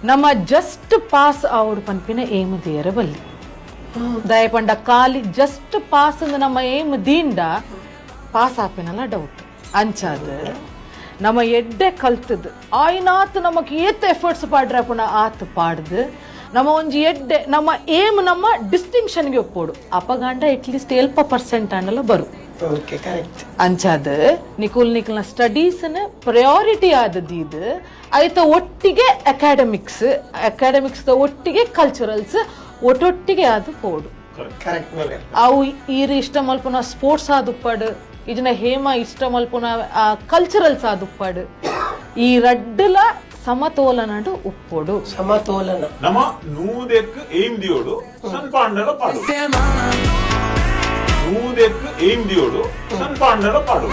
ನಮ್ಮ just pass ಆವಡು ಪನ್ಪಿನ aim ದೇರ ಬಲ್ಲಿ ದಯಪಂಡ ಖಾಲಿ ಜಸ್ಟ್ ಪಾಸ್ ನಮ್ಮ ಏಮ್ ದೀಂಡ ಪಾಸ್ ಆಪಿನಲ್ಲ ಡೌಟ್ ಅಂಚಾದ ನಮ್ಮ ಎಡ್ಡೆ ಕಲ್ತದ್ದು ಆಯ್ನಾತ್ ನಮಕ್ ಏತ್ ಎಫರ್ಟ್ಸ್ ಪಾಡ್ರೆ ಪುನ ಆತ್ ಪಾಡ್ದು ನಮ್ಮ ಒಂಜಿ ಎಡ್ಡೆ ನಮ್ಮ ಏಮ್ ನಮ್ಮ ಡಿಸ್ಟಿಂಕ್ಷನ್ಗೆ ಒಪ್ಪೋಡು ಅಪಗಾಂಡ ಅಟ್ಲೀಸ್ಟ್ 12% ಅನ್ನಲ್ಲ ಬರು ಅಂಚಾದ ನಿಕುಲ್ನ ಸ್ಟಡೀಸ್ನ ಪ್ರಯಾರಿಟಿ ಆದದ್ದು ಇದು ಆಯ್ತ ಒಟ್ಟಿಗೆ ಅಕಾಡೆಮಿಕ್ಸ್ ಒಟ್ಟಿಗೆ ಕಲ್ಚರಲ್ಸ್ ಒಟ್ಟೊಟ್ಟಿಗೆ ಅದು ಪೋಡು ಅವು ಈರು ಇಷ್ಟ ಮಲ್ಪುನ ಸ್ಪೋರ್ಟ್ಸ್ ಆದುಪ್ಪಾಡು ಇದನ್ನ ಹೇಮ ಇಷ್ಟ ಮಲ್ಪುನ ಕಲ್ಚರಲ್ಸ್ ಆದುಪ್ಪಾಡು ಈ ರಡ್ಡಲ ಸಮತೋಲನಡು ಉಪ್ಪೋಡು ಸಮತೋಲನ ನಮ್ಮ ನೂದೆಕ್ ಏಮ್ ದಿಯೋಡು ಸನ್ಪಾಂಡಲ ಪಾಡು ನೂದೆಕ್ ಏಮ್ ದಿಯೋಡು ಸನ್ಪಾಂಡಲ ಪಾಡು